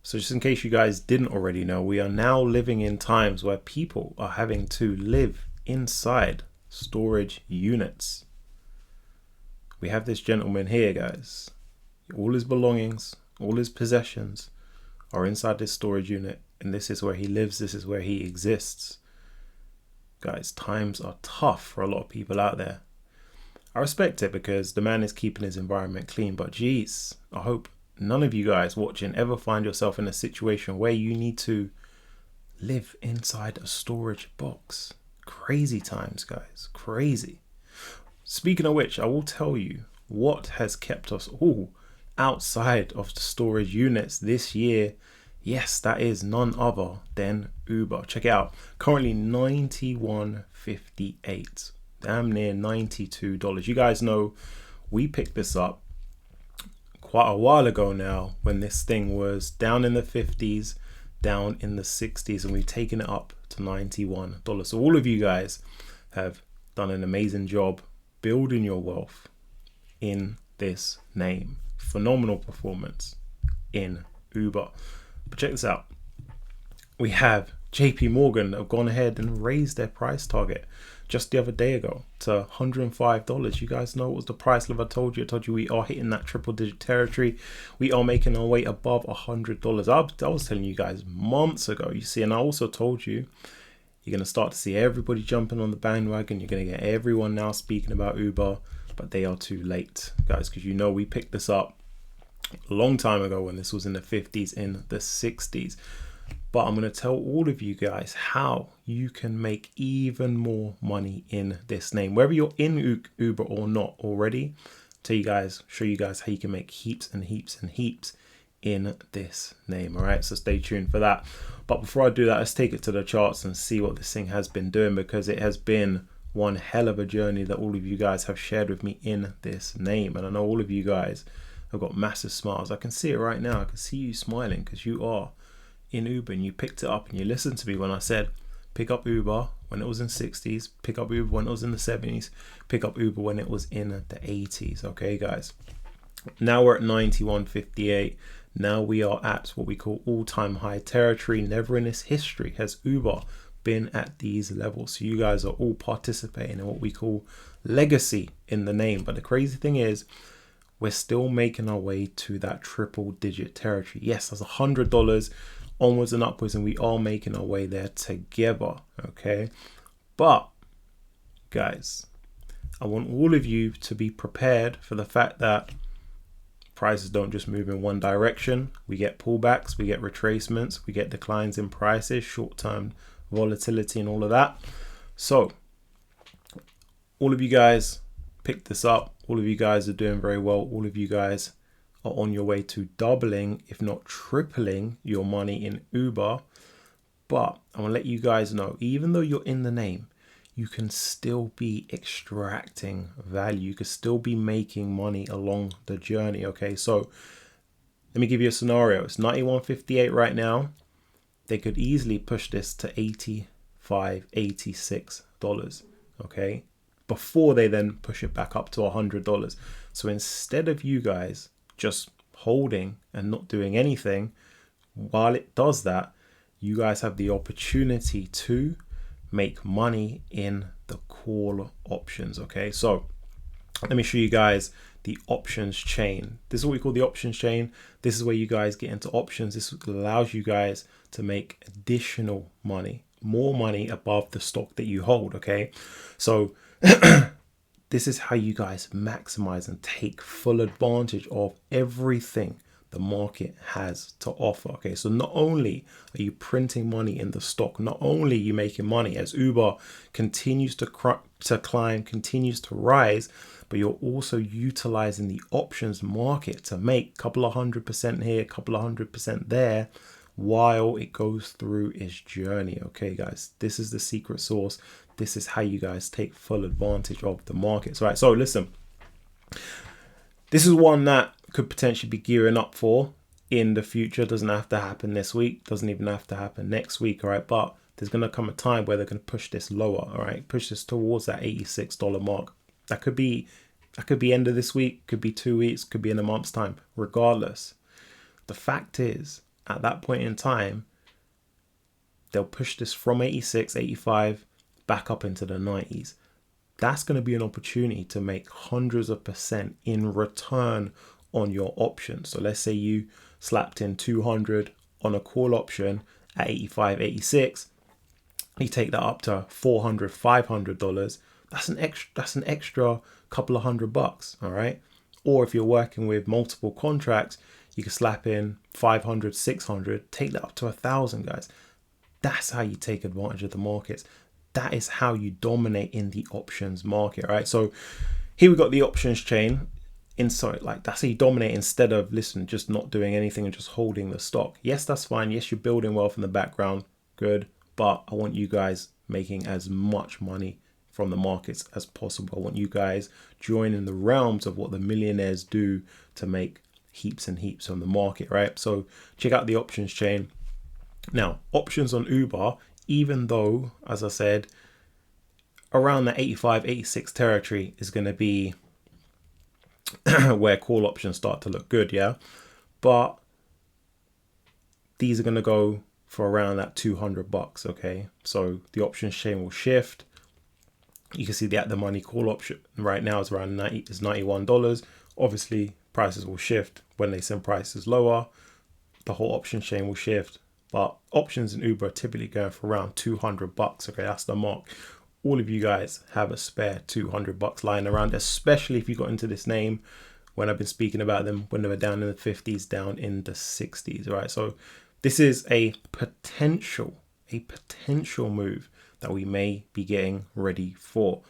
So just in case you guys didn't already know, we are now living in times where people are having to live inside storage units. We have this gentleman here, guys. All his belongings, all his possessions are inside this storage unit, and this is where he lives, this is where he exists. Guys, times are tough for a lot of people out there. I respect it because the man is keeping his environment clean, but geez, I hope none of you guys watching ever find yourself in a situation where you need to live inside a storage box. Crazy times, guys, crazy. Speaking of which, I will tell you what has kept us all outside of the storage units this year. Yes, that is none other than Uber. Check it out. Currently $91.58, damn near $92. You guys know we picked this up quite a while ago now when this thing was down in the 50s, down in the 60s, and we've taken it up to $91. So all of you guys have done an amazing job building your wealth in this name. Phenomenal performance in Uber. But check this out. We have JP Morgan have gone ahead and raised their price target just the other day ago to $105. You guys know what was the price level I told you we are hitting that triple digit territory. We are making our way above $100. I was telling you guys months ago, you see, and I also told you, you're going to start to see everybody jumping on the bandwagon. You're going to get everyone now speaking about Uber, but they are too late, guys, because you know we picked this up a long time ago when this was in the 50s, in the 60s. But I'm going to tell all of you guys how you can make even more money in this name. Whether you're in Uber or not already, show you guys how you can make heaps and heaps and heaps in this name. All right, so stay tuned for that. But before I do that, let's take it to the charts and see what this thing has been doing, because it has been one hell of a journey that all of you guys have shared with me in this name. And I know all of you guys have got massive smiles. I can see it right now. I can see you smiling because you are in Uber and you picked it up and you listened to me when I said pick up Uber when it was in 60s, pick up Uber when it was in the 70s, pick up Uber when it was in the 80s. Okay, guys. Now we're at 91.58. Now we are at what we call all-time high territory. Never in its history has Uber been at these levels. So you guys are all participating in what we call legacy in the name. But the crazy thing is, we're still making our way to that triple digit territory. Yes, that's $100 onwards and upwards, and we are making our way there together. Okay, but guys, I want all of you to be prepared for the fact that prices don't just move in one direction. We get pullbacks, we get retracements, we get declines in prices, short-term volatility and all of that. So all of you guys picked this up. All of you guys are doing very well. All of you guys are on your way to doubling, if not tripling, your money in Uber. But I want to let you guys know, even though you're in the name, you can still be extracting value. You can still be making money along the journey. Okay, so let me give you a scenario. It's 91.58 right now. They could easily push this to $85, $86. Okay, before they then push it back up to $100. So instead of you guys just holding and not doing anything while it does that, you guys have the opportunity to make money in the call options. Okay, so let me show you guys the options chain. This is what we call the options chain. This is where you guys get into options. This allows you guys to make additional money, more money above the stock that you hold. Okay, so this is how you guys maximize and take full advantage of everything the market has to offer. Okay, so not only are you printing money in the stock, not only are you making money as Uber continues to climb, continues to rise, but you're also utilizing the options market to make a couple of 100% here, a couple of 100% there, while it goes through its journey. Okay, guys, this is the secret sauce. This is how you guys take full advantage of the markets. Right, so listen, this is one that could potentially be gearing up for in the future. Doesn't have to happen this week, doesn't even have to happen next week. All right, but there's going to come a time where they're going to push this lower. All right, push this towards that $86 mark. That could be end of this week, could be 2 weeks, could be in a month's time. Regardless, the fact is, at that point in time, they'll push this from 86, 85 back up into the 90s. That's going to be an opportunity to make hundreds of percent in return on your options. So let's say you slapped in 200 on a call option at 85, 86. You take that up to $400, $500. That's an extra couple of $100. All right. Or if you're working with multiple contracts, you can slap in 500, 600, take that up to 1,000, guys. That's how you take advantage of the markets. That is how you dominate in the options market, right? So here we got the options chain. Inside, like that's how you dominate instead of, listen, just not doing anything and just holding the stock. Yes, that's fine. Yes, you're building wealth in the background. Good. But I want you guys making as much money from the markets as possible. I want you guys joining the realms of what the millionaires do to make heaps and heaps on the market, right? So check out the options chain. Now, options on Uber, even though, as I said, around the 85, 86 territory is going to be where call options start to look good, yeah? But these are going to go for around that $200, okay? So the options chain will shift. You can see the at the money call option right now is around $91. Obviously, prices will shift when they send prices lower. The whole option chain will shift. But options in Uber are typically going for around $200. Okay, that's the mark. All of you guys have a spare $200 lying around, especially if you got into this name when I've been speaking about them when they were down in the 50s, down in the 60s. Right. So this is a potential move that we may be getting ready for.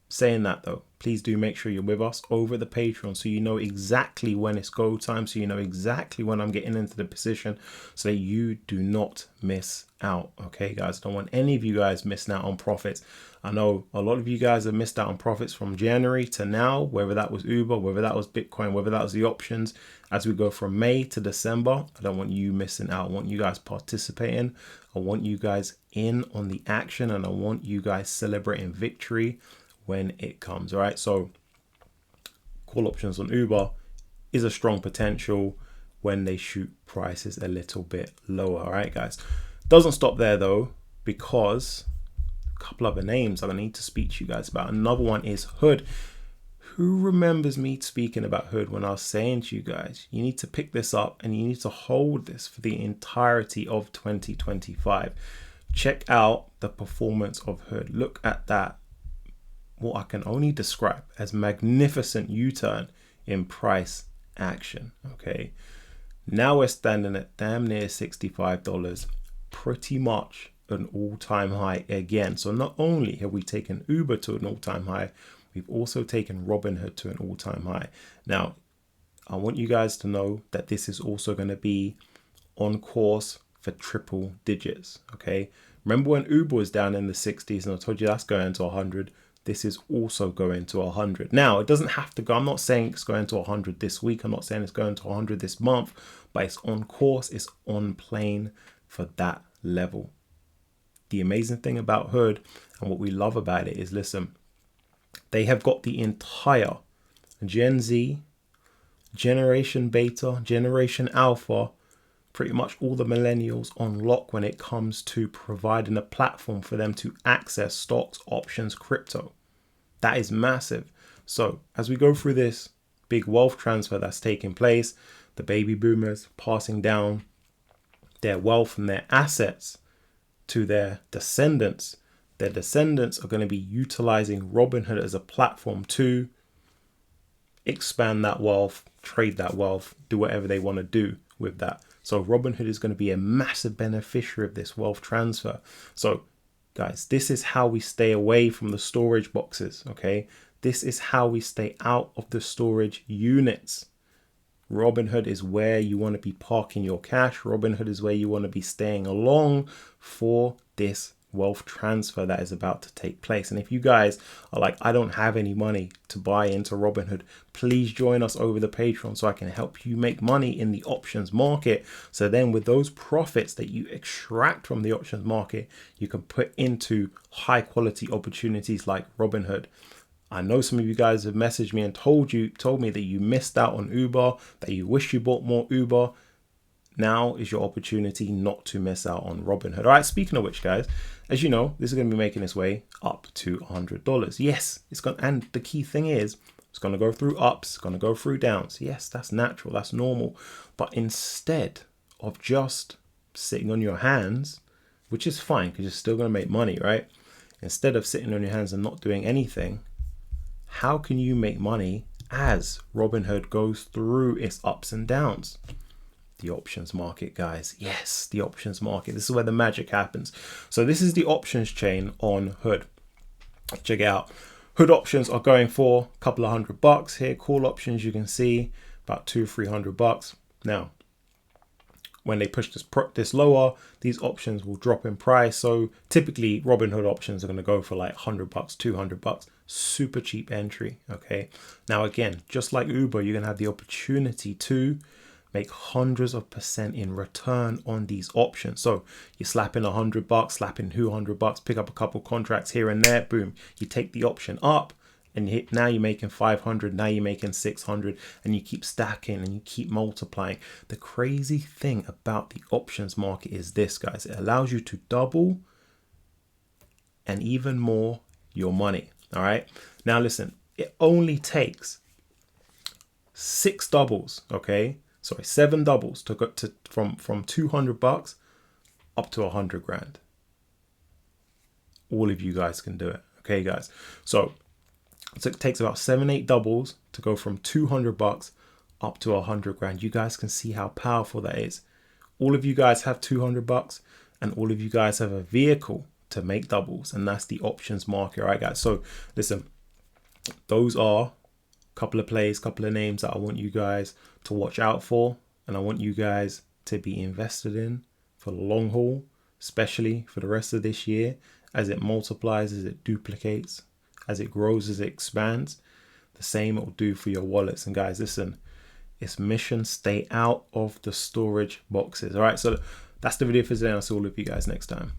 Saying that though, please do make sure you're with us over the Patreon so you know exactly when it's go time, so you know exactly when I'm getting into the position so that you do not miss out. Okay, guys, don't want any of you guys missing out on profits. I know a lot of you guys have missed out on profits from January to now, whether that was Uber, whether that was Bitcoin, whether that was the options. As we go from May to December, I don't want you missing out. I want you guys participating. I want you guys in on the action, and I want you guys celebrating victory when it comes. All right, so call options on Uber is a strong potential when they shoot prices a little bit lower. All right, guys, doesn't stop there though, because a couple other names I need to speak to you guys about. Another one is Hood. Who remembers me speaking about Hood when I was saying to you guys, you need to pick this up and you need to hold this for the entirety of 2025. Check out the performance of Hood. Look at that, what I can only describe as magnificent U-turn in price action. Okay, now we're standing at damn near $65, pretty much an all-time high again. So not only have we taken Uber to an all-time high, we've also taken Robinhood to an all-time high. Now, I want you guys to know that this is also going to be on course for triple digits. Okay, remember when Uber was down in the 60s and I told you that's going to 100. This is also going to 100. Now, it doesn't have to go. I'm not saying it's going to 100 this week. I'm not saying it's going to 100 this month, but it's on course. It's on plane for that level. The amazing thing about Hood and what we love about it is, listen, they have got the entire Gen Z, Generation Beta, Generation Alpha, pretty much all the millennials on lock when it comes to providing a platform for them to access stocks, options, crypto. That is massive. So as we go through this big wealth transfer that's taking place, the baby boomers passing down their wealth and their assets to their descendants are going to be utilizing Robinhood as a platform to expand that wealth, trade that wealth, do whatever they want to do with that. So Robinhood is going to be a massive beneficiary of this wealth transfer. So guys, this is how we stay away from the storage boxes. Okay, this is how we stay out of the storage units. Robinhood is where you want to be parking your cash. Robinhood is where you want to be staying along for this wealth transfer that is about to take place. And if you guys are like, I don't have any money to buy into Robinhood, please join us over the Patreon so I can help you make money in the options market. So then with those profits that you extract from the options market, you can put into high quality opportunities like Robinhood. I know some of you guys have messaged me and told me that you missed out on Uber, that you wish you bought more Uber. now is your opportunity not to miss out on Robinhood. All right, speaking of which, guys, as you know, this is going to be making its way up to $100. Yes, it's going, and the key thing is it's going to go through ups, it's going to go through downs. Yes, that's natural, that's normal. But instead of just sitting on your hands, which is fine because you're still going to make money, right? Instead of sitting on your hands and not doing anything, how can you make money as Robinhood goes through its ups and downs? The options market, guys. Yes, the options market. This is where the magic happens. So this is the options chain on Hood. Check it out. Hood options are going for a couple of $100 here. Call options, you can see about $200-300. Now, when they push this lower, these options will drop in price. So typically Robinhood options are going to go for like $100, $200. Super cheap entry. Okay. Now, again, just like Uber, you're going to have the opportunity to make hundreds of % in return on these options. So you slap in $100, slap in $200, pick up a couple contracts here and there, boom, you take the option up and now you're making 500, now you're making 600, and you keep stacking and you keep multiplying. The crazy thing about the options market is this, guys, it allows you to double and even more your money. All right. Now listen, it only takes 6 doubles. Okay. Sorry, 7 doubles to go to from $200 up to 100 grand. All of you guys can do it. Okay, guys. So it takes about 7-8 doubles to go from $200 up to 100 grand. You guys can see how powerful that is. All of you guys have $200 and all of you guys have a vehicle to make doubles, and that's the options market. All right, guys. So listen, those are a couple of plays, couple of names that I want you guys to watch out for, and I want you guys to be invested in for the long haul, especially for the rest of this year, as it multiplies, as it duplicates, as it grows, as it expands. The same it will do for your wallets. And guys, listen, it's mission stay out of the storage boxes. All right, so that's the video for today. I'll see all of you guys next time.